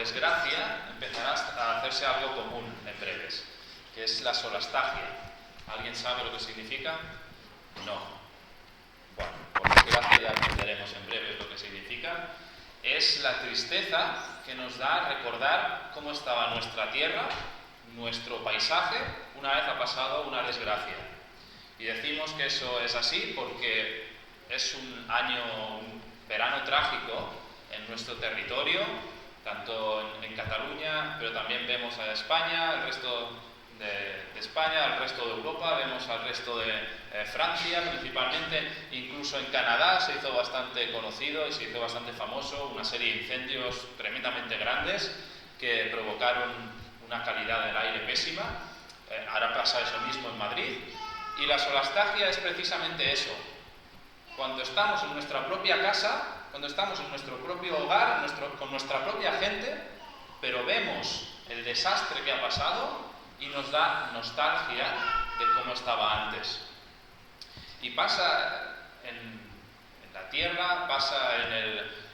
desgracia, empezará a hacerse algo común en breves, que es la solastagia. ¿Alguien sabe lo que significa? No. Bueno, por desgracia ya entenderemos en breve lo que significa. Es la tristeza que nos da recordar cómo estaba nuestra tierra, nuestro paisaje, una vez ha pasado una desgracia. Y decimos que eso es así porque es un verano trágico en nuestro territorio, tanto en Cataluña, pero también vemos a España, el resto de España, al resto de Europa, vemos al resto de Francia principalmente, incluso en Canadá se hizo bastante conocido y se hizo bastante famoso una serie de incendios tremendamente grandes que provocaron una calidad del aire pésima. Ahora pasa eso mismo en Madrid, y la solastagia es precisamente eso. Cuando estamos en nuestra propia casa, cuando estamos en nuestro propio hogar, con nuestra propia gente, pero vemos el desastre que ha pasado y nos da nostalgia de cómo estaba antes. Y pasa en la tierra, pasa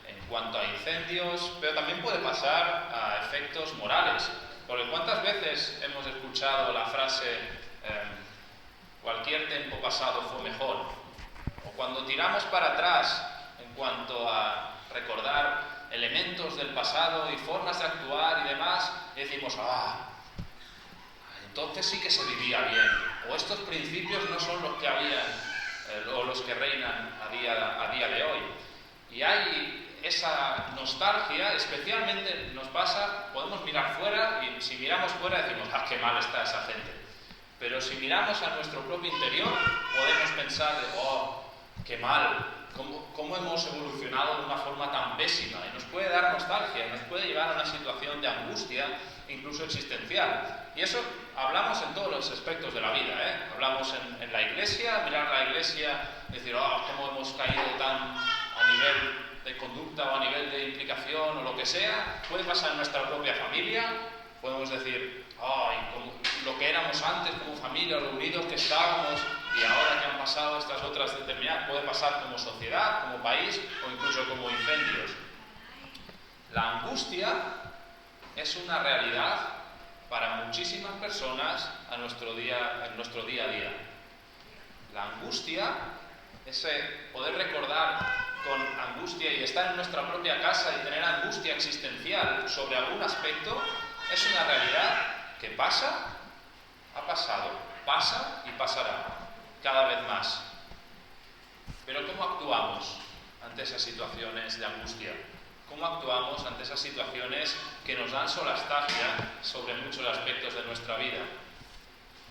en cuanto a incendios, pero también puede pasar a efectos morales. Porque ¿cuántas veces hemos escuchado la frase cualquier tiempo pasado fue mejor? O cuando tiramos para atrás en cuanto a recordar elementos del pasado y formas de actuar y demás, y decimos, entonces sí que se vivía bien, o estos principios no son los que habían o los que reinan a día de hoy. Y hay esa nostalgia, especialmente nos pasa, podemos mirar fuera y si miramos fuera decimos, qué mal está esa gente. Pero si miramos a nuestro propio interior, podemos pensar, qué mal, cómo hemos evolucionado de una forma tan pésima, y nos puede dar nostalgia, nos puede llevar a una situación de angustia, incluso existencial. Y eso hablamos en todos los aspectos de la vida, Hablamos en la iglesia, mirar la iglesia, decir, cómo hemos caído tan a nivel de conducta o a nivel de implicación o lo que sea. Puede pasar en nuestra propia familia, podemos decir, lo que éramos antes como familia, lo unidos que estábamos, y ahora que han pasado estas otras determinadas, puede pasar como sociedad, como país o incluso como incendios. La angustia es una realidad para muchísimas personas en nuestro día a día. La angustia, ese poder recordar con angustia y estar en nuestra propia casa y tener angustia existencial sobre algún aspecto, es una realidad que pasa, ha pasado, pasa y pasará cada vez más. Pero ¿cómo actuamos ante esas situaciones de angustia? ¿Cómo actuamos ante esas situaciones que nos dan solastagia sobre muchos aspectos de nuestra vida?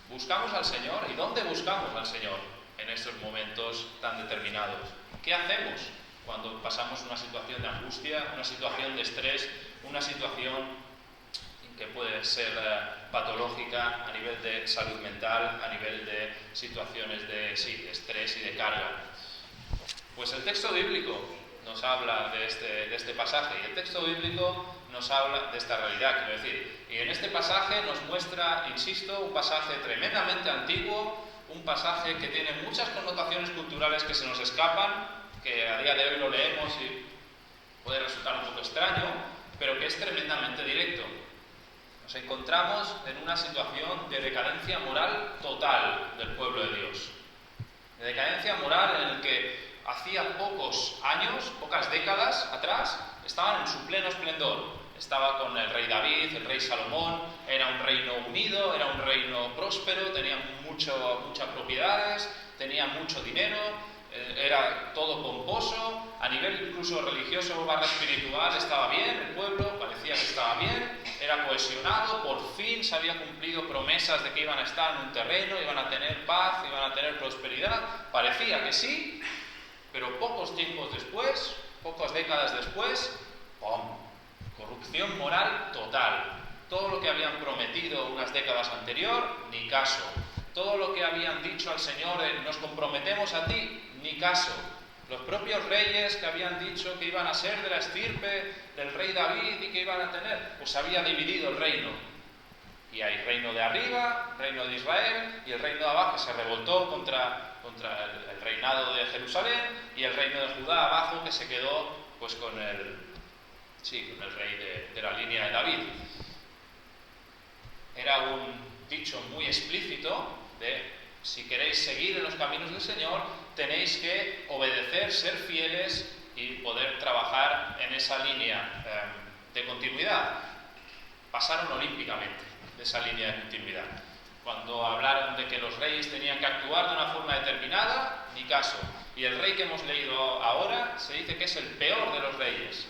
¿Buscamos al Señor? ¿Y dónde buscamos al Señor en estos momentos tan determinados? ¿Qué hacemos cuando pasamos una situación de angustia, una situación de estrés, una situación que puede ser patológica a nivel de salud mental, a nivel de situaciones de estrés y de carga? Pues el texto bíblico nos habla de este pasaje, y el texto bíblico nos habla de esta realidad, quiero decir. Y en este pasaje nos muestra, insisto, un pasaje tremendamente antiguo, un pasaje que tiene muchas connotaciones culturales que se nos escapan, que a día de hoy lo leemos y puede resultar un poco extraño, pero que es tremendamente directo. Nos encontramos en una situación de decadencia moral total del pueblo de Dios. De decadencia moral en el que hacía pocos años, pocas décadas atrás, estaban en su pleno esplendor. Estaba con el rey David, el rey Salomón, era un reino unido, era un reino próspero, tenía muchas propiedades, tenía mucho dinero, era todo pomposo, a nivel incluso religioso / espiritual estaba bien, el pueblo parecía que estaba bien, era cohesionado, por fin se habían cumplido promesas de que iban a estar en un terreno, iban a tener paz, iban a tener prosperidad, parecía que sí, pero pocos tiempos después, pocas décadas después, ¡pum!, corrupción moral total. Todo lo que habían prometido unas décadas anterior, ni caso. Todo lo que habían dicho al Señor, nos comprometemos a ti, ni caso. Los propios reyes que habían dicho que iban a ser de la estirpe del rey David y que iban a tener, pues había dividido el reino. Y hay reino de arriba, reino de Israel, y el reino de abajo que se revoltó contra el reinado de Jerusalén, y el reino de Judá abajo que se quedó pues con el Sí, con el rey de la línea de David. Era un dicho muy explícito de: si queréis seguir en los caminos del Señor, tenéis que obedecer, ser fieles y poder trabajar en esa línea de continuidad. Pasaron olímpicamente de esa línea de continuidad. Cuando hablaron de que los reyes tenían que actuar de una forma determinada, ni caso. Y el rey que hemos leído ahora se dice que es el peor de los reyes,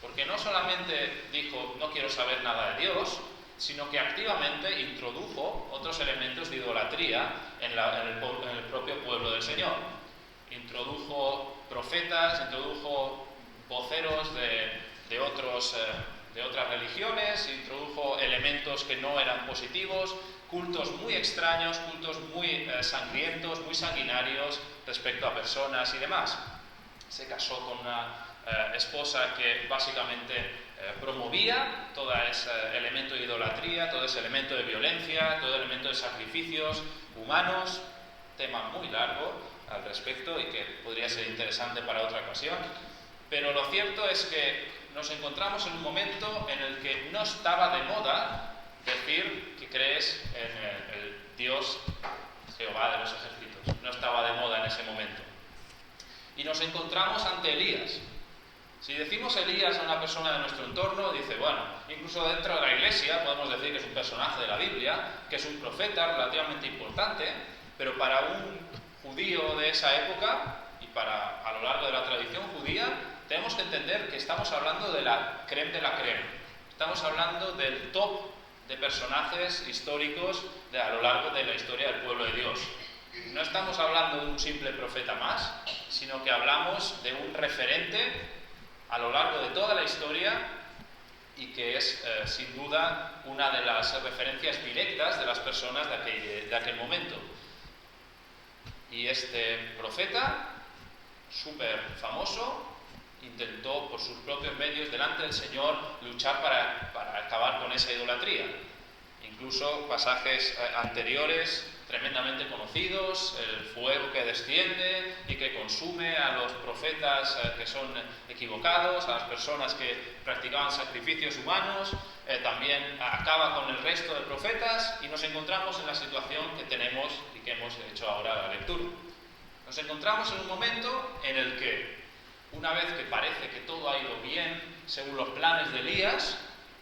porque no solamente dijo: no quiero saber nada de Dios, sino que activamente introdujo otros elementos de idolatría en el propio pueblo del Señor. Introdujo profetas, introdujo voceros de otras religiones, introdujo elementos que no eran positivos, cultos muy extraños, cultos muy sangrientos, muy sanguinarios respecto a personas y demás. Se casó con una esposa que básicamente promovía todo ese elemento de idolatría, todo ese elemento de violencia, todo el elemento de sacrificios humanos. Tema muy largo al respecto y que podría ser interesante para otra ocasión. Pero lo cierto es que nos encontramos en un momento en el que no estaba de moda decir que crees en el Dios Jehová de los ejércitos. No estaba de moda en ese momento. Y nos encontramos ante Elías. Si decimos Elías a una persona de nuestro entorno, dice: bueno, incluso dentro de la iglesia podemos decir que es un personaje de la Biblia, que es un profeta relativamente importante, pero para un judío de esa época y a lo largo de la tradición judía, tenemos que entender que estamos hablando de la crème de la crème. Estamos hablando del top de personajes históricos a lo largo de la historia del pueblo de Dios. No estamos hablando de un simple profeta más, sino que hablamos de un referente a lo largo de toda la historia y que es sin duda una de las referencias directas de las personas de aquel momento. Y este profeta, súper famoso, intentó por sus propios medios delante del Señor luchar para acabar con esa idolatría. Incluso pasajes anteriores tremendamente conocidos: el fuego que desciende y que consume a los profetas que son equivocados, a las personas que practicaban sacrificios humanos, también acaba con el resto de profetas, y nos encontramos en la situación que tenemos y que hemos hecho ahora la lectura. Nos encontramos en un momento en el que, una vez que parece que todo ha ido bien según los planes de Elías,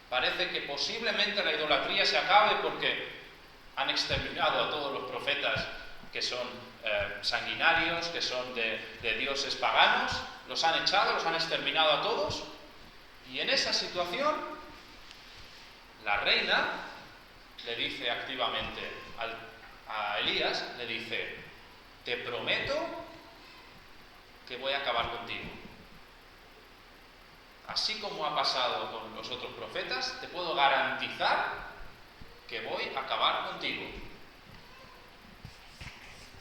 parece que posiblemente la idolatría se acabe porque han exterminado a todos los profetas que son sanguinarios, que son de dioses paganos, los han echado, los han exterminado a todos. Y en esa situación, la reina le dice activamente a Elías, le dice: te prometo que voy a acabar contigo. Así como ha pasado con los otros profetas, te puedo garantizar que voy a acabar contigo.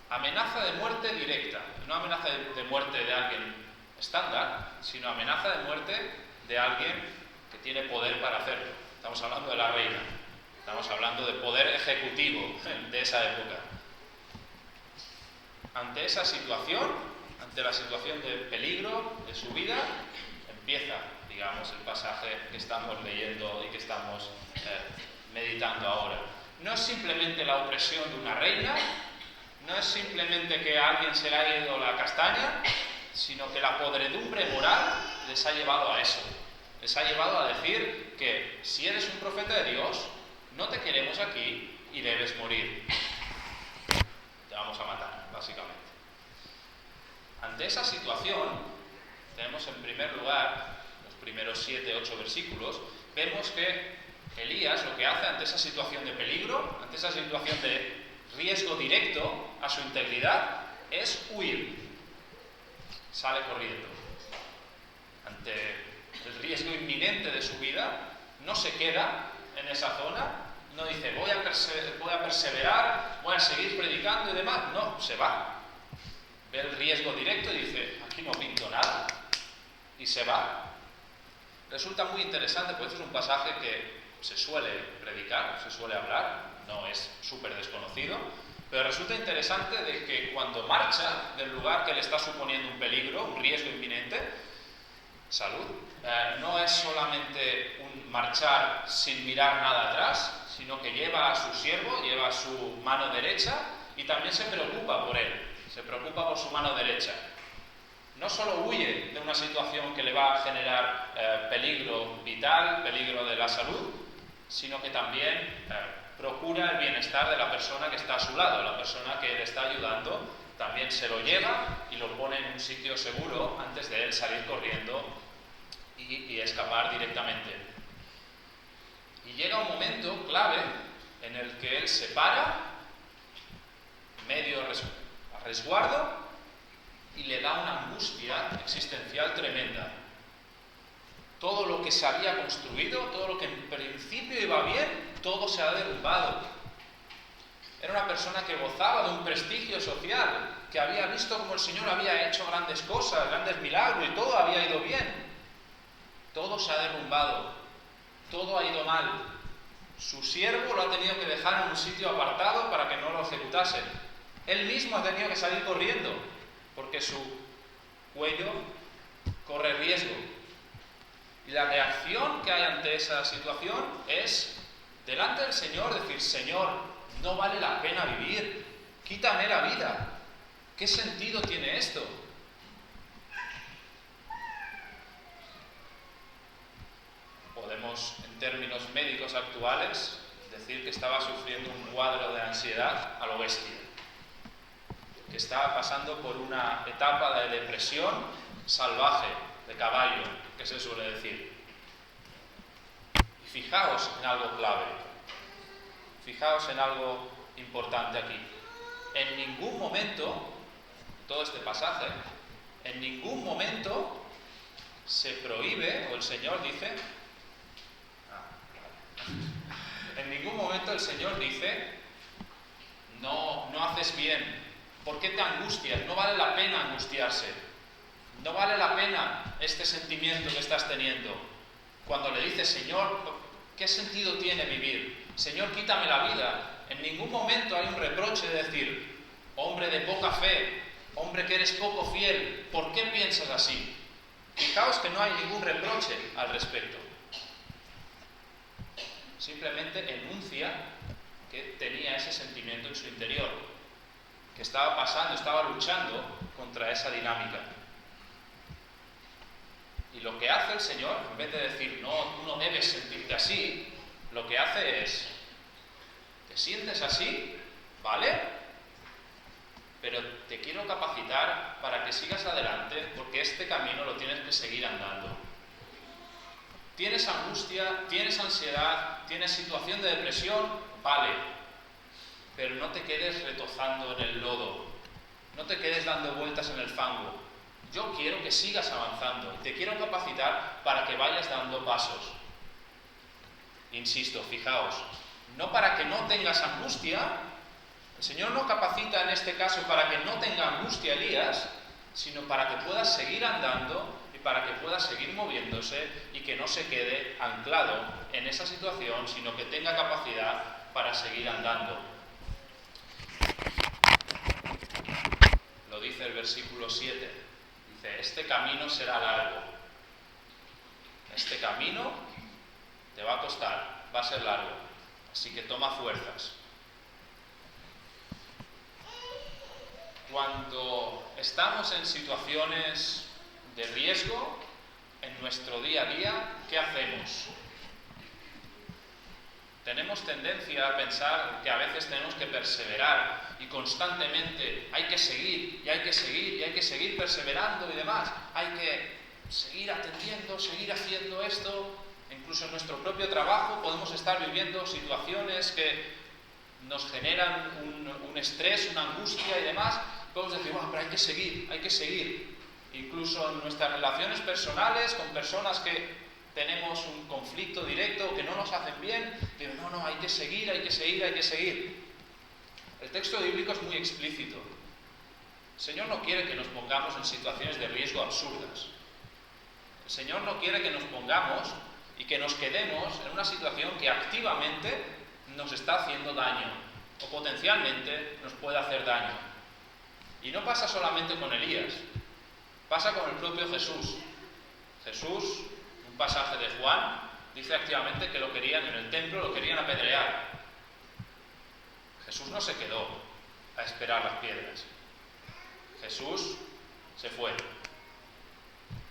Amenaza de muerte directa, no amenaza de muerte de alguien estándar, sino amenaza de muerte de alguien que tiene poder para hacerlo. Estamos hablando de la reina, estamos hablando de poder ejecutivo de esa época. Ante esa situación, ante la situación de peligro de su vida, empieza, digamos, el pasaje que estamos leyendo y que estamos meditando ahora. No es simplemente la opresión de una reina, no es simplemente que a alguien se le ha ido la castaña, sino que la podredumbre moral les ha llevado a eso. Les ha llevado a decir que si eres un profeta de Dios, no te queremos aquí y debes morir. Te vamos a matar, básicamente. Ante esa situación, tenemos en primer lugar, los primeros 7-8 versículos, vemos que Elías lo que hace ante esa situación de peligro, ante esa situación de riesgo directo a su integridad, es huir. Sale corriendo. Ante el riesgo inminente de su vida, no se queda en esa zona, no dice voy a perseverar, voy a seguir predicando y demás. No, se va. Ve el riesgo directo y dice: aquí no pinto nada. Y se va. Resulta muy interesante, porque este es un pasaje que se suele predicar, se suele hablar, no es súper desconocido, pero resulta interesante de que cuando marcha del lugar que le está suponiendo un peligro, un riesgo inminente, salud. No es solamente un marchar sin mirar nada atrás, sino que lleva a su siervo, lleva a su mano derecha y también se preocupa por él, se preocupa por su mano derecha. No solo huye de una situación que le va a generar peligro vital, peligro de la salud, sino que también procura el bienestar de la persona que está a su lado, la persona que le está ayudando, también se lo lleva y lo pone en un sitio seguro antes de él salir corriendo y escapar directamente. Y llega un momento clave en el que él se para, medio a resguardo, y le da una angustia existencial tremenda. Todo lo que se había construido, todo lo que en principio iba bien, todo se ha derrumbado. Era una persona que gozaba de un prestigio social, que había visto cómo el Señor había hecho grandes cosas, grandes milagros y todo había ido bien. Todo se ha derrumbado, todo ha ido mal. Su siervo lo ha tenido que dejar en un sitio apartado para que no lo ejecutasen. Él mismo ha tenido que salir corriendo, porque su cuello corre riesgo. Y la reacción que hay ante esa situación es, delante del Señor, decir: Señor, no vale la pena vivir, quítame la vida. ¿Qué sentido tiene esto? Podemos, en términos médicos actuales, decir que estaba sufriendo un cuadro de ansiedad a lo bestia, que estaba pasando por una etapa de depresión salvaje, de caballo, que se suele decir. Y fijaos en algo clave, fijaos en algo importante aquí. En ningún momento, todo este pasaje, en ningún momento se prohíbe, o el Señor dice, en ningún momento el Señor dice: no haces bien, ¿por qué te angustias? No vale la pena angustiarse, no vale la pena este sentimiento que estás teniendo. Cuando le dices: Señor, ¿qué sentido tiene vivir? Señor, quítame la vida. En ningún momento hay un reproche de decir: hombre de poca fe, hombre que eres poco fiel, ¿por qué piensas así? Fijaos que no hay ningún reproche al respecto. Simplemente enuncia que tenía ese sentimiento en su interior, que estaba pasando, estaba luchando contra esa dinámica. Y lo que hace el Señor, en vez de decir: no, tú no debes sentirte así, lo que hace es: te sientes así, ¿vale? Pero te quiero capacitar para que sigas adelante, porque este camino lo tienes que seguir andando. ¿Tienes angustia? ¿Tienes ansiedad? ¿Tienes situación de depresión? Vale. Pero no te quedes retozando en el lodo. No te quedes dando vueltas en el fango. Yo quiero que sigas avanzando. Te quiero capacitar para que vayas dando pasos. Insisto, fijaos. No para que no tengas angustia. El Señor no capacita en este caso para que no tenga angustia Elías, sino para que puedas seguir andando, para que pueda seguir moviéndose y que no se quede anclado en esa situación, sino que tenga capacidad para seguir andando. Lo dice el versículo 7. Dice: este camino será largo. Este camino te va a costar, va a ser largo. Así que toma fuerzas. Cuando estamos en situaciones de riesgo en nuestro día a día, ¿qué hacemos? Tenemos tendencia a pensar que a veces tenemos que perseverar y constantemente hay que seguir y hay que seguir y hay que seguir perseverando y demás. Hay que seguir atendiendo, seguir haciendo esto. Incluso en nuestro propio trabajo podemos estar viviendo situaciones que nos generan un estrés, una angustia y demás. Podemos decir: bueno, pero hay que seguir. Incluso en nuestras relaciones personales, con personas que tenemos un conflicto directo, que no nos hacen bien, pero no, hay que seguir. El texto bíblico es muy explícito. El Señor no quiere que nos pongamos en situaciones de riesgo absurdas. El Señor no quiere que nos pongamos y que nos quedemos en una situación que activamente nos está haciendo daño o potencialmente nos puede hacer daño. Y no pasa solamente con Elías. Pasa con el propio Jesús. Jesús, un pasaje de Juan, dice activamente que lo querían en el templo, lo querían apedrear. Jesús no se quedó a esperar las piedras. Jesús se fue.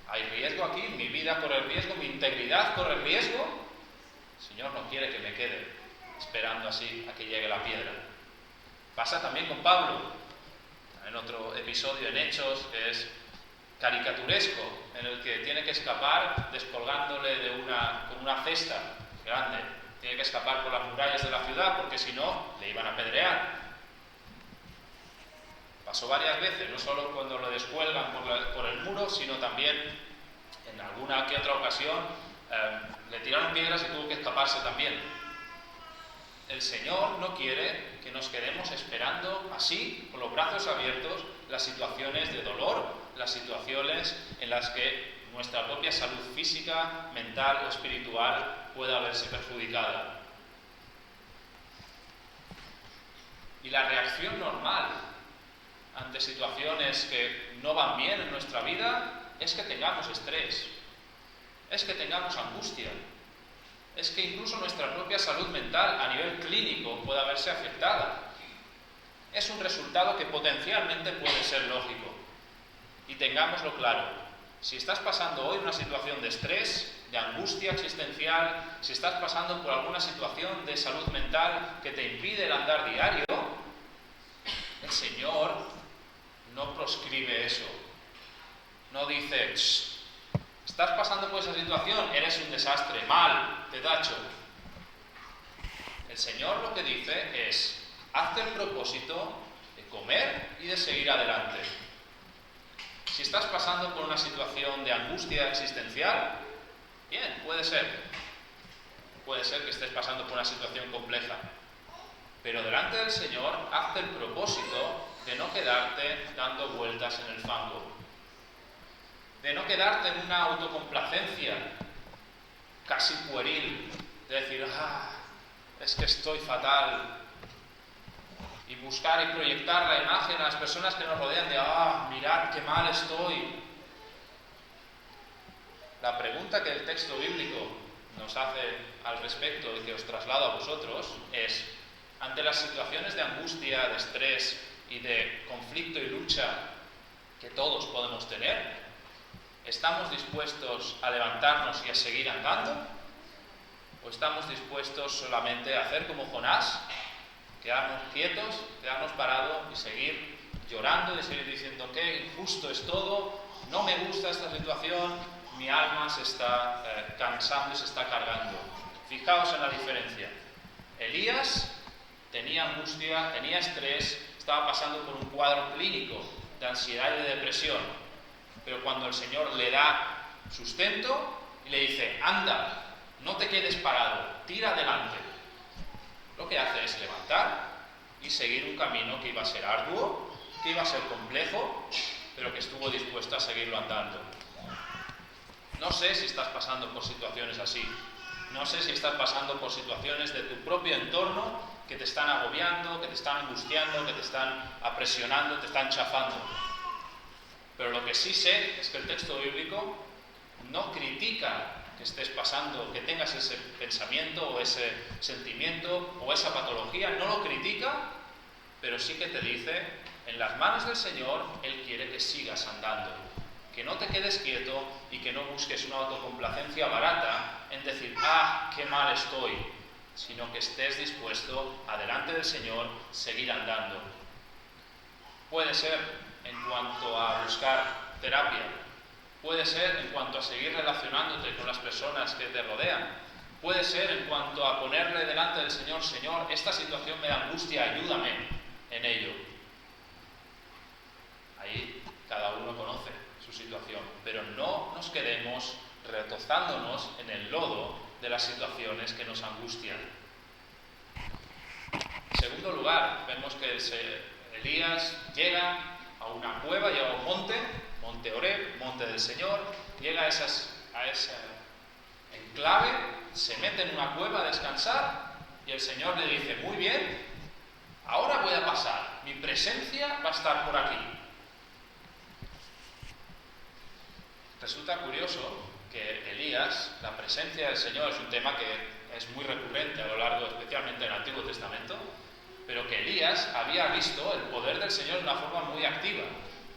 ¿Hay riesgo aquí? ¿Mi vida corre riesgo? ¿Mi integridad corre riesgo? El Señor no quiere que me quede esperando así a que llegue la piedra. Pasa también con Pablo, en otro episodio en Hechos, que es caricaturesco, en el que tiene que escapar descolgándole con una cesta grande. Tiene que escapar por las murallas de la ciudad porque si no, le iban a apedrear. Pasó varias veces, no solo cuando lo descuelgan por el muro, sino también en alguna que otra ocasión le tiraron piedras y tuvo que escaparse también. El Señor no quiere que nos quedemos esperando así, con los brazos abiertos, las situaciones de dolor, las situaciones en las que nuestra propia salud física, mental o espiritual pueda verse perjudicada. Y la reacción normal ante situaciones que no van bien en nuestra vida es que tengamos estrés, es que tengamos angustia, es que incluso nuestra propia salud mental a nivel clínico pueda verse afectada. Es un resultado que potencialmente puede ser lógico. Y tengámoslo claro, si estás pasando hoy una situación de estrés, de angustia existencial, si estás pasando por alguna situación de salud mental que te impide el andar diario, el Señor no proscribe eso. No dice, estás pasando por esa situación, eres un desastre, mal, te tacho. El Señor lo que dice es, hazte el propósito de comer y de seguir adelante. Si estás pasando por una situación de angustia existencial, bien, puede ser. Puede ser que estés pasando por una situación compleja. Pero delante del Señor, hazte el propósito de no quedarte dando vueltas en el fango. De no quedarte en una autocomplacencia casi pueril, de decir, es que estoy fatal. Y buscar y proyectar la imagen a las personas que nos rodean de, mirad qué mal estoy. La pregunta que el texto bíblico nos hace al respecto y que os traslado a vosotros es, ante las situaciones de angustia, de estrés y de conflicto y lucha que todos podemos tener, ¿estamos dispuestos a levantarnos y a seguir andando? ¿O estamos dispuestos solamente a hacer como Jonás? Quedarnos quietos, quedarnos parados y seguir llorando y seguir diciendo que injusto es todo, no me gusta esta situación, mi alma se está cansando y se está cargando. Fijaos en la diferencia. Elías tenía angustia, tenía estrés, estaba pasando por un cuadro clínico de ansiedad y de depresión. Pero cuando el Señor le da sustento y le dice, anda, no te quedes parado, tira adelante. Lo que hace es levantar y seguir un camino que iba a ser arduo, que iba a ser complejo, pero que estuvo dispuesto a seguirlo andando. No sé si estás pasando por situaciones así. No sé si estás pasando por situaciones de tu propio entorno que te están agobiando, que te están angustiando, que te están apresionando, te están chafando. Pero lo que sí sé es que el texto bíblico no critica que estés pasando, que tengas ese pensamiento o ese sentimiento o esa patología, no lo critica, pero sí que te dice, en las manos del Señor, Él quiere que sigas andando, que no te quedes quieto y que no busques una autocomplacencia barata en decir, qué mal estoy, sino que estés dispuesto, delante del Señor, seguir andando. Puede ser en cuanto a buscar terapia, puede ser en cuanto a seguir relacionándote con las personas que te rodean, puede ser en cuanto a ponerle delante del Señor, Señor, esta situación me da angustia, ayúdame en ello. Ahí cada uno conoce su situación, pero no nos quedemos retozándonos en el lodo de las situaciones que nos angustian. En segundo lugar, vemos que Elías llega a una cueva, llega a un monte Oreb, monte del Señor, llega a ese enclave, se mete en una cueva a descansar y el Señor le dice, muy bien, ahora voy a pasar, mi presencia va a estar por aquí. Resulta curioso que Elías, la presencia del Señor, es un tema que es muy recurrente a lo largo, especialmente en el Antiguo Testamento, pero que Elías había visto el poder del Señor de una forma muy activa.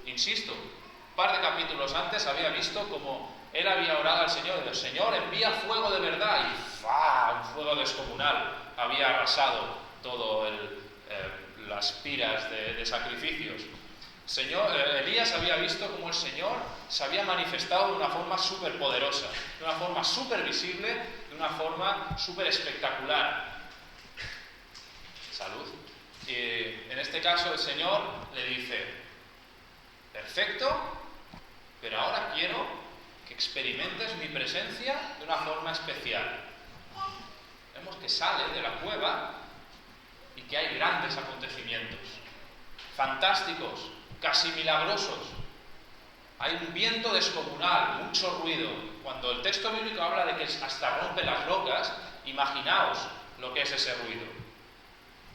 Insisto, un par de capítulos antes había visto como él había orado al Señor, y el Señor envía fuego de verdad, y ¡fua! Un fuego descomunal había arrasado todo las piras de sacrificios. Elías había visto cómo el Señor se había manifestado de una forma súper poderosa, de una forma súper visible, de una forma súper espectacular. Salud. Y en este caso el Señor le dice: perfecto, pero ahora quiero que experimentes mi presencia de una forma especial. Vemos que sale de la cueva y que hay grandes acontecimientos, fantásticos, casi milagrosos. Hay un viento descomunal, mucho ruido. Cuando el texto bíblico habla de que hasta rompe las rocas, imaginaos lo que es ese ruido.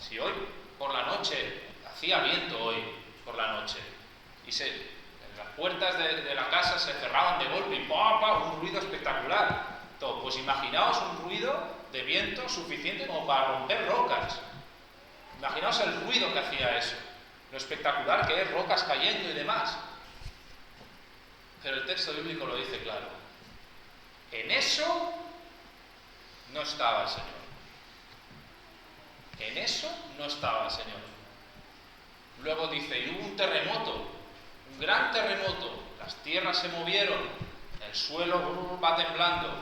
Si hoy por la noche, hacía viento hoy por la noche, y las puertas de la casa se cerraban de golpe y un ruido espectacular. Pues imaginaos un ruido de viento suficiente como para romper rocas. Imaginaos el ruido que hacía eso, lo espectacular que es, rocas cayendo y demás. Pero el texto bíblico lo dice claro. En eso no estaba el Señor. En eso no estaba el Señor. Luego dice, y hubo un terremoto, un gran terremoto, las tierras se movieron, el suelo va temblando.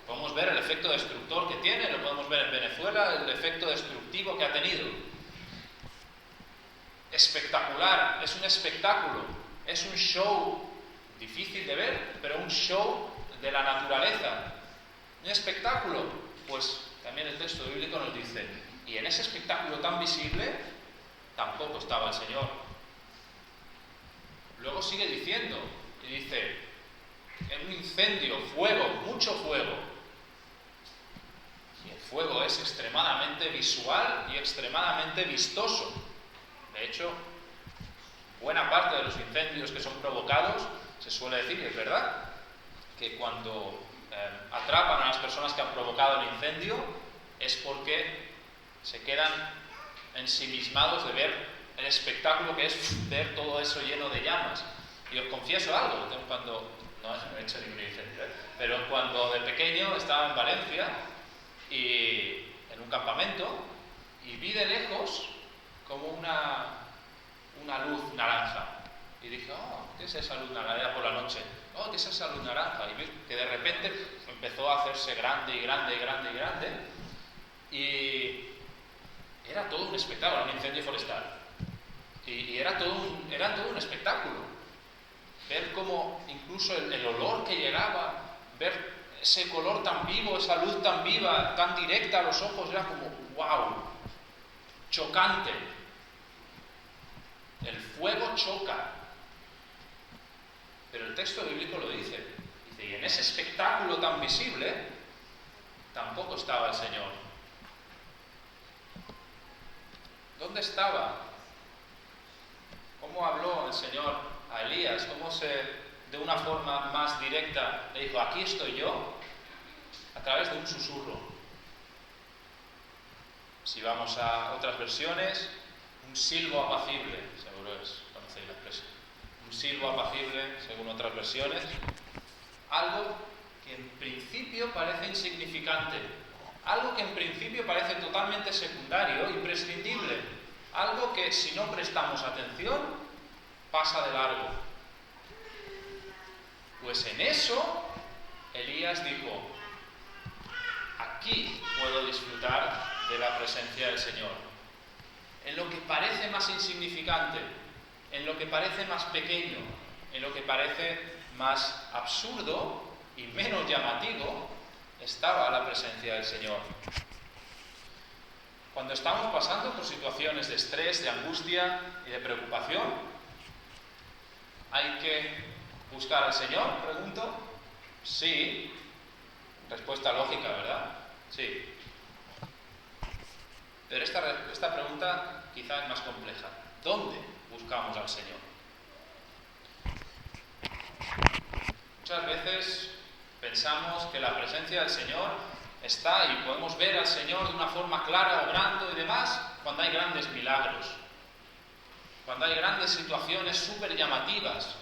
Podemos ver el efecto destructor que tiene, lo podemos ver en Venezuela, el efecto destructivo que ha tenido. Espectacular, es un espectáculo, es un show difícil de ver, pero un show de la naturaleza. Un espectáculo, pues también el texto bíblico nos dice, y en ese espectáculo tan visible tampoco estaba el Señor. Luego sigue diciendo, y dice, en un incendio, fuego, mucho fuego. Y el fuego es extremadamente visual y extremadamente vistoso. De hecho, buena parte de los incendios que son provocados, se suele decir, y es verdad, que cuando atrapan a las personas que han provocado el incendio es porque se quedan ensimismados de ver el espectáculo que es ver todo eso lleno de llamas. Y os confieso algo, no he hecho ningún incendio, pero cuando de pequeño estaba en Valencia y en un campamento y vi de lejos como una luz naranja. Y dije, ¿qué es esa luz naranja? Era por la noche. ¿Qué es esa luz naranja? Y vi que de repente empezó a hacerse grande y grande y grande y grande. Y era todo un espectáculo, un incendio forestal. Y era todo un espectáculo. Ver cómo incluso el olor que llegaba, ver ese color tan vivo, esa luz tan viva, tan directa a los ojos, era como, ¡wow! Chocante. El fuego choca. Pero el texto bíblico lo dice. Dice, y en ese espectáculo tan visible, tampoco estaba el Señor. ¿Dónde estaba? ¿Cómo habló el Señor a Elías? ¿Cómo de una forma más directa, le dijo, aquí estoy yo? A través de un susurro. Si vamos a otras versiones, un silbo apacible, seguro conocéis la expresión. Un silbo apacible, según otras versiones. Algo que en principio parece insignificante. Algo que en principio parece totalmente secundario, imprescindible. Algo que si no prestamos atención, pasa de largo. Pues en eso, Elías dijo, aquí puedo disfrutar de la presencia del Señor. En lo que parece más insignificante, en lo que parece más pequeño, en lo que parece más absurdo y menos llamativo, estaba la presencia del Señor. Cuando estamos pasando por situaciones de estrés, de angustia y de preocupación, ¿hay que buscar al Señor? Pregunto. Sí. Respuesta lógica, ¿verdad? Sí. Pero esta pregunta quizá es más compleja. ¿Dónde buscamos al Señor? Muchas veces Pensamos que la presencia del Señor está y podemos ver al Señor de una forma clara, obrando y demás, cuando hay grandes milagros, cuando hay grandes situaciones súper llamativas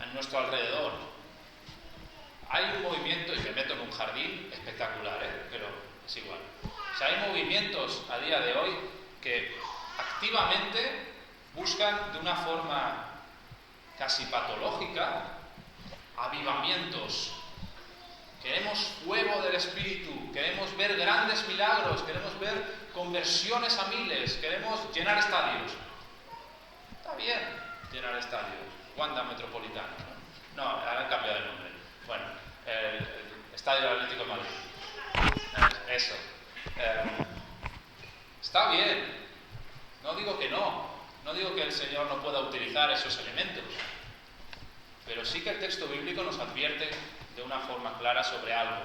en nuestro alrededor. Hay un movimiento, y me meto en un jardín espectacular, pero es igual. O sea, hay movimientos a día de hoy que activamente buscan de una forma casi patológica avivamientos. Queremos fuego del Espíritu, queremos ver grandes milagros, queremos ver conversiones a miles, queremos llenar estadios. Está bien llenar estadios. Wanda Metropolitano, ¿no? No, ahora han cambiado el nombre. Bueno, el Estadio Atlético de Madrid. Eso. Está bien. No digo que no. No digo que el Señor no pueda utilizar esos elementos. Pero sí que el texto bíblico nos advierte de una forma clara sobre algo.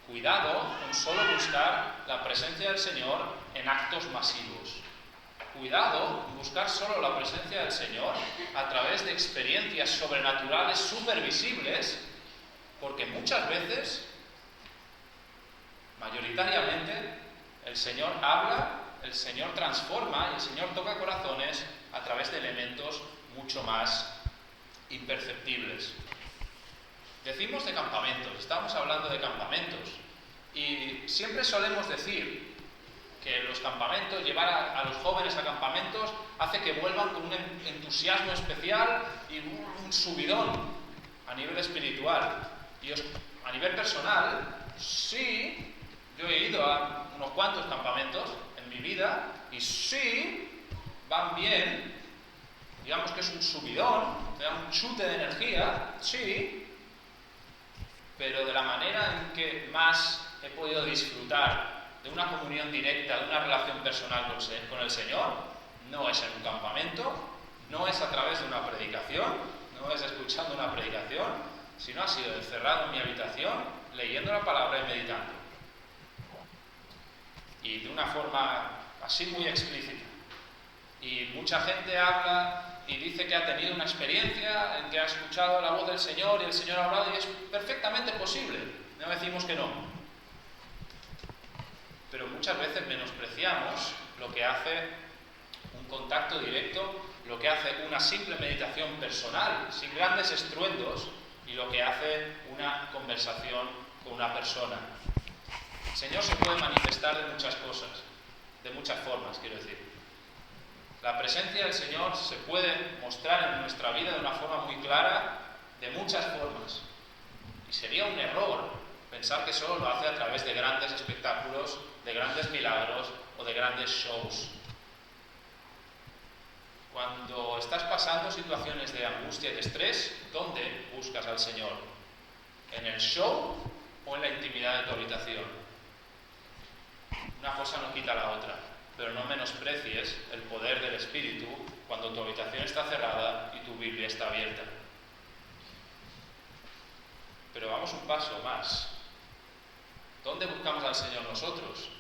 Cuidado con solo buscar la presencia del Señor en actos masivos. Cuidado en buscar solo la presencia del Señor a través de experiencias sobrenaturales supervisibles, porque muchas veces, mayoritariamente, el Señor habla, el Señor transforma y el Señor toca corazones a través de elementos mucho más imperceptibles. Decimos de campamentos, estamos hablando de campamentos, y siempre solemos decir que los campamentos, llevar a los jóvenes a campamentos, hace que vuelvan con un entusiasmo especial y un subidón a nivel espiritual. Y a nivel personal, sí, yo he ido a unos cuantos campamentos en mi vida, y sí, van bien, digamos que es un subidón, te da un chute de energía, sí, pero de la manera en que más he podido disfrutar de una comunión directa, de una relación personal con el Señor, no es en un campamento, no es a través de una predicación, no es escuchando una predicación, sino ha sido encerrado en mi habitación, leyendo la palabra y meditando. Y de una forma así muy explícita. Y mucha gente habla y dice que ha tenido una experiencia en que ha escuchado la voz del Señor y el Señor ha hablado, y es perfectamente posible, no decimos que no. Pero muchas veces menospreciamos lo que hace un contacto directo, lo que hace una simple meditación personal, sin grandes estruendos, y lo que hace una conversación con una persona. El Señor se puede manifestar de muchas cosas, de muchas formas, quiero decir. La presencia del Señor se puede mostrar en nuestra vida de una forma muy clara, de muchas formas. Y sería un error pensar que solo lo hace a través de grandes espectáculos, de grandes milagros o de grandes shows. Cuando estás pasando situaciones de angustia y de estrés, ¿dónde buscas al Señor? ¿En el show o en la intimidad de tu habitación? Una cosa no quita la otra, pero no menosprecies el poder del Espíritu cuando tu habitación está cerrada y tu Biblia está abierta. Pero vamos un paso más. ¿Dónde buscamos al Señor nosotros?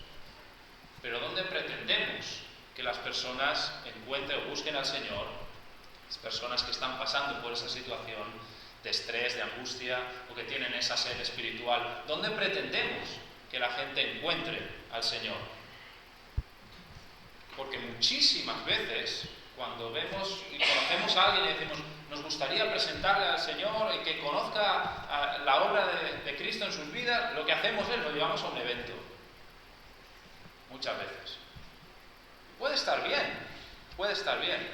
Pero ¿dónde pretendemos que las personas encuentren o busquen al Señor? Las personas que están pasando por esa situación de estrés, de angustia, o que tienen esa sed espiritual. ¿Dónde pretendemos que la gente encuentre al Señor? Porque muchísimas veces, cuando vemos y conocemos a alguien y decimos, nos gustaría presentarle al Señor y que conozca la obra de Cristo en sus vidas, lo que hacemos es lo llevamos a un evento. Muchas veces. Puede estar bien,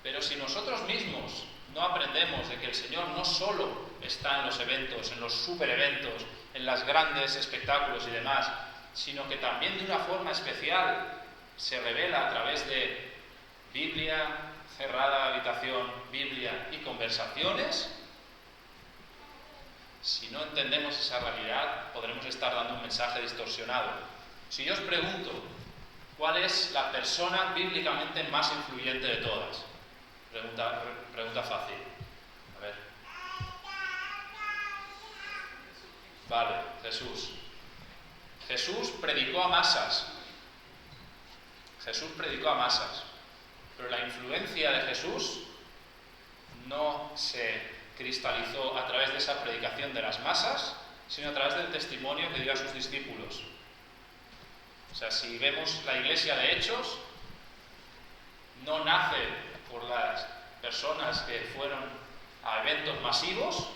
pero si nosotros mismos no aprendemos de que el Señor no solo está en los eventos, en los super eventos, en los grandes espectáculos y demás, sino que también de una forma especial se revela a través de Biblia, cerrada habitación, Biblia y conversaciones, si no entendemos esa realidad, podremos estar dando un mensaje distorsionado. Si yo os pregunto, ¿cuál es la persona bíblicamente más influyente de todas? Pregunta fácil. A ver. Vale, Jesús. Jesús predicó a masas. Pero la influencia de Jesús no se cristalizó a través de esa predicación de las masas, sino a través del testimonio que dio a sus discípulos. O sea, si vemos la iglesia de Hechos, no nace por las personas que fueron a eventos masivos,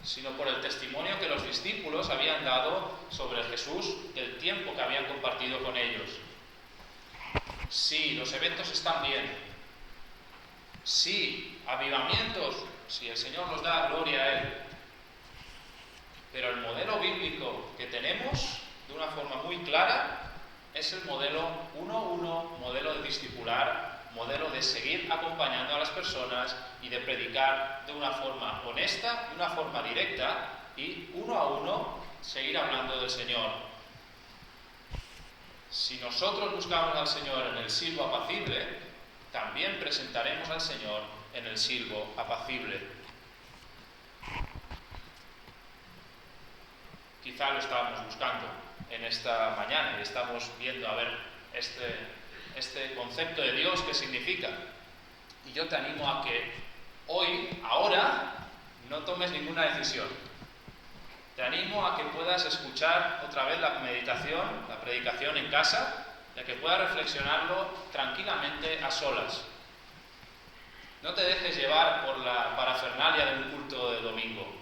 sino por el testimonio que los discípulos habían dado sobre Jesús del tiempo que habían compartido con ellos. Sí, los eventos están bien. Sí, avivamientos, si el Señor nos da, gloria a Él. Pero el modelo bíblico que tenemos, de una forma muy clara, es el modelo 1-1, modelo de discipular, modelo de seguir acompañando a las personas y de predicar de una forma honesta, de una forma directa y 1 a 1 seguir hablando del Señor. Si nosotros buscamos al Señor en el silbo apacible, también presentaremos al Señor en el silbo apacible. Quizá lo estábamos buscando en esta mañana y estamos viendo a ver este concepto de Dios, qué significa. Y yo te animo a que hoy, ahora, no tomes ninguna decisión. Te animo a que puedas escuchar otra vez la meditación, la predicación en casa, y a que puedas reflexionarlo tranquilamente a solas. No te dejes llevar por la parafernalia de un culto de domingo.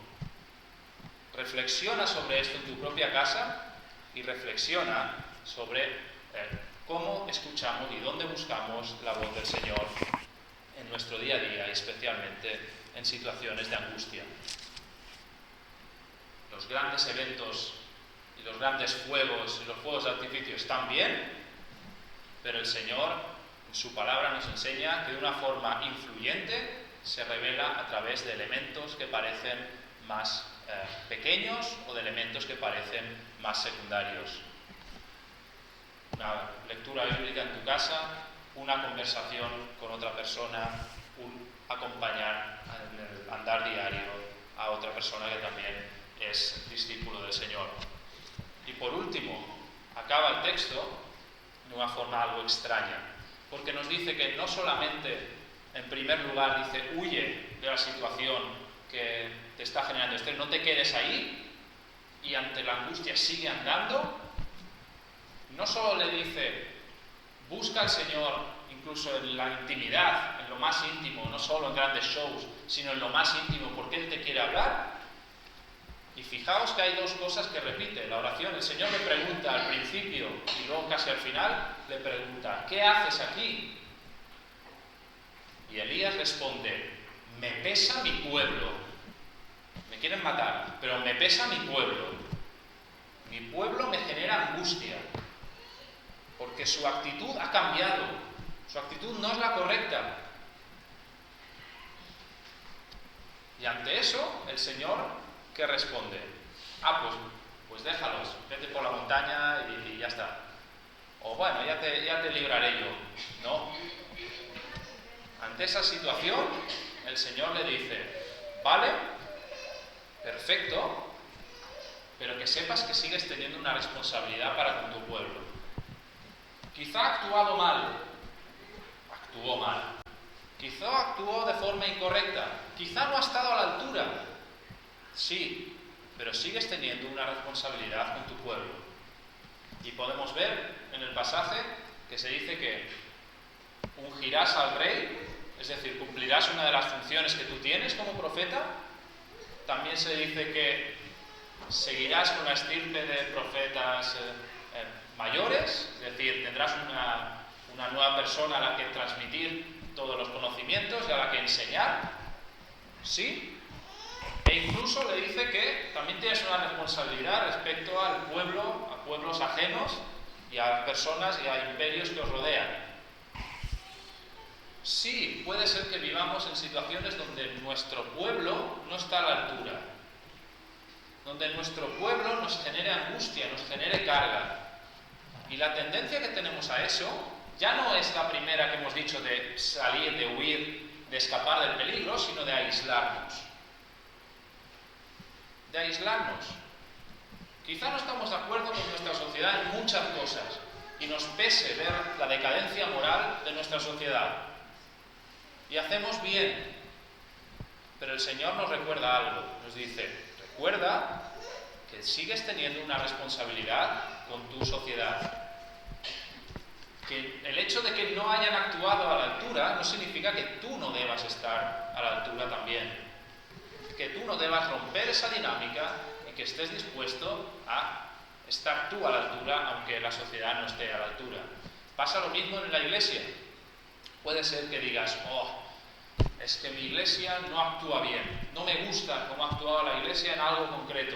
Reflexiona sobre esto en tu propia casa y reflexiona sobre cómo escuchamos y dónde buscamos la voz del Señor en nuestro día a día, especialmente en situaciones de angustia. Los grandes eventos y los grandes fuegos y los fuegos de artificio están bien, pero el Señor en su palabra nos enseña que de una forma influyente se revela a través de elementos que parecen más pequeños o de elementos que parecen más secundarios. Una lectura bíblica en tu casa, una conversación con otra persona, un acompañar en el andar diario a otra persona que también es discípulo del Señor. Y por último, acaba el texto de una forma algo extraña, porque nos dice que no solamente, en primer lugar, dice huye de la situación que te está generando estrés, no te quedes ahí y ante la angustia sigue andando. No solo le dice busca al Señor incluso en la intimidad, en lo más íntimo, no solo en grandes shows, sino en lo más íntimo, porque Él te quiere hablar. Y fijaos que hay dos cosas que repite la oración. El Señor le pregunta al principio y luego casi al final le pregunta, ¿qué haces aquí? Y Elías responde, me pesa mi pueblo. Me quieren matar, pero me pesa mi pueblo. Mi pueblo me genera angustia, porque su actitud ha cambiado. Su actitud no es la correcta. Y ante eso, el Señor, ¿qué responde? Pues déjalos, vete por la montaña y ya está. O bueno, ya te libraré yo. No. Ante esa situación, el Señor le dice, vale, perfecto, pero que sepas que sigues teniendo una responsabilidad para con tu pueblo. Quizá ha actuado mal, actuó mal. Quizá actuó de forma incorrecta, quizá no ha estado a la altura. Sí, pero sigues teniendo una responsabilidad con tu pueblo. Y podemos ver en el pasaje que se dice que ungirás al rey, es decir, cumplirás una de las funciones que tú tienes como profeta. También se dice que seguirás con la estirpe de profetas mayores, es decir, tendrás una nueva persona a la que transmitir todos los conocimientos y a la que enseñar. Sí. E incluso le dice que también tienes una responsabilidad respecto al pueblo, a pueblos ajenos y a personas y a imperios que os rodean. Sí, puede ser que vivamos en situaciones donde nuestro pueblo no está a la altura, donde nuestro pueblo nos genere angustia, nos genere carga. Y la tendencia que tenemos a eso ya no es la primera que hemos dicho de salir, de huir, de escapar del peligro, sino de aislarnos. De aislarnos. Quizá no estamos de acuerdo con nuestra sociedad en muchas cosas y nos pese ver la decadencia moral de nuestra sociedad. Y hacemos bien. Pero el Señor nos recuerda algo, nos dice, recuerda que sigues teniendo una responsabilidad con tu sociedad. Que el hecho de que no hayan actuado a la altura no significa que tú no debas estar a la altura también. Que tú no debas romper esa dinámica y que estés dispuesto a estar tú a la altura, aunque la sociedad no esté a la altura. Pasa lo mismo en la iglesia. Puede ser que digas, es que mi iglesia no actúa bien, no me gusta cómo ha actuado la iglesia en algo concreto.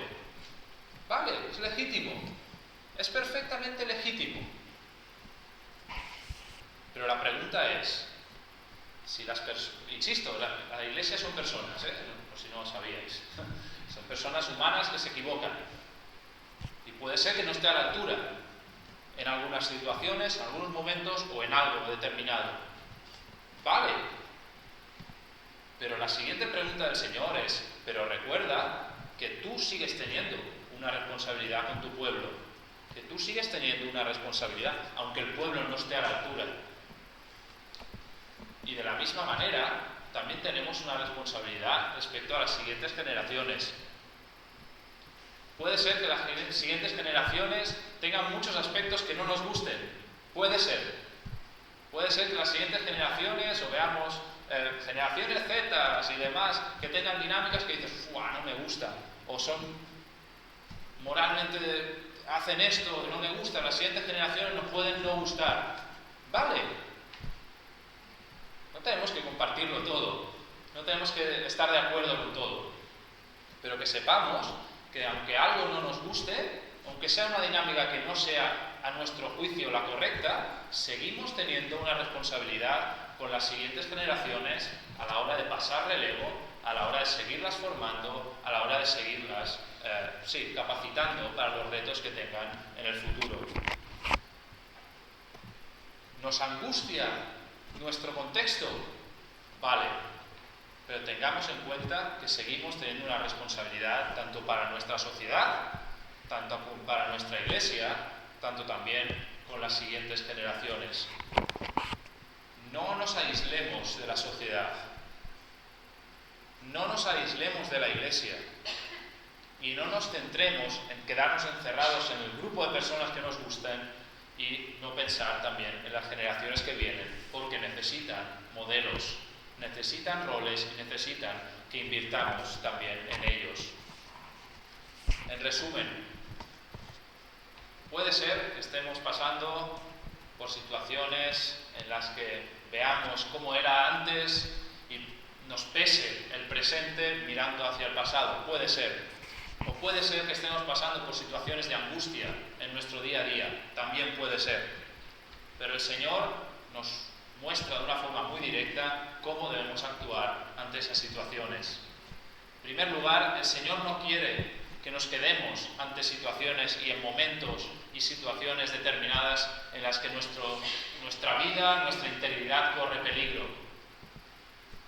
Vale, es legítimo, es perfectamente legítimo. Pero la pregunta es, si las personas, insisto, la iglesia son personas, por si no lo sabíais, son personas humanas que se equivocan. Y puede ser que no esté a la altura en algunas situaciones, en algunos momentos o en algo determinado. Vale. Pero la siguiente pregunta del Señor es, pero recuerda que tú sigues teniendo una responsabilidad con tu pueblo, que tú sigues teniendo una responsabilidad, aunque el pueblo no esté a la altura. Y de la misma manera, también tenemos una responsabilidad respecto a las siguientes generaciones. Puede ser que las siguientes generaciones tengan muchos aspectos que no nos gusten. Puede ser. Puede ser que las siguientes generaciones, o veamos generaciones Z y demás, que tengan dinámicas que dices, no me gusta, o son moralmente, hacen esto que no me gusta, las siguientes generaciones nos pueden no gustar. Vale. No tenemos que compartirlo todo, no tenemos que estar de acuerdo con todo, pero que sepamos que aunque algo no nos guste, aunque sea una dinámica que no sea a nuestro juicio la correcta, seguimos teniendo una responsabilidad con las siguientes generaciones a la hora de pasar relevo, a la hora de seguirlas formando, a la hora de seguirlas capacitando para los retos que tengan en el futuro. ¿Nos angustia nuestro contexto? Vale, pero tengamos en cuenta que seguimos teniendo una responsabilidad tanto para nuestra sociedad, tanto para nuestra iglesia, tanto también con las siguientes generaciones. No nos aislemos de la sociedad, no nos aislemos de la iglesia y no nos centremos en quedarnos encerrados en el grupo de personas que nos gustan y no pensar también en las generaciones que vienen, porque necesitan modelos, necesitan roles y necesitan que invirtamos también en ellos. En resumen, puede ser que estemos pasando por situaciones en las que veamos cómo era antes y nos pese el presente mirando hacia el pasado. Puede ser. O puede ser que estemos pasando por situaciones de angustia en nuestro día a día. También puede ser. Pero el Señor nos muestra de una forma muy directa cómo debemos actuar ante esas situaciones. En primer lugar, el Señor no quiere que nos quedemos ante situaciones y en momentos y situaciones determinadas en las que nuestra vida, nuestra integridad corre peligro.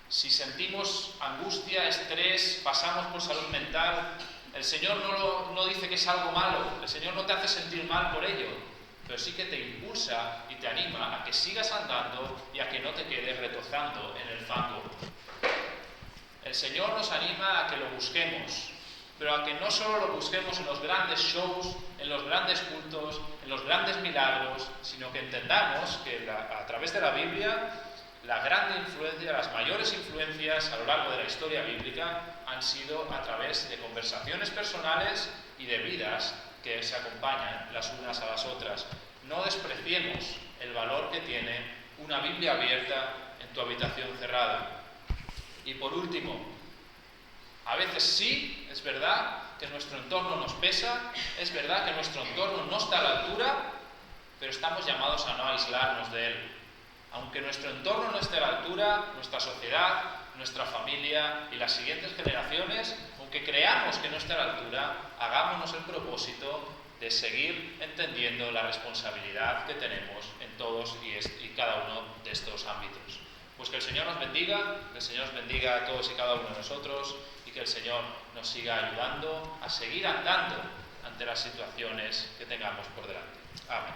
Si sentimos angustia, estrés, pasamos por salud mental, el Señor no dice que es algo malo, el Señor no te hace sentir mal por ello, pero sí que te impulsa y te anima a que sigas andando y a que no te quedes retozando en el fango. El Señor nos anima a que lo busquemos, pero a que no solo lo busquemos en los grandes shows, en los grandes cultos, en los grandes milagros, sino que entendamos que a través de la Biblia, la gran influencia, las mayores influencias a lo largo de la historia bíblica han sido a través de conversaciones personales y de vidas que se acompañan las unas a las otras. No despreciemos el valor que tiene una Biblia abierta en tu habitación cerrada. Y por último, a veces sí, es verdad que nuestro entorno nos pesa, es verdad que nuestro entorno no está a la altura, pero estamos llamados a no aislarnos de él. Aunque nuestro entorno no esté a la altura, nuestra sociedad, nuestra familia y las siguientes generaciones, aunque creamos que no esté a la altura, hagámonos el propósito de seguir entendiendo la responsabilidad que tenemos en todos y cada uno de estos ámbitos. Pues que el Señor nos bendiga, que el Señor nos bendiga a todos y cada uno de nosotros y que el Señor nos siga ayudando a seguir andando ante las situaciones que tengamos por delante. Amén.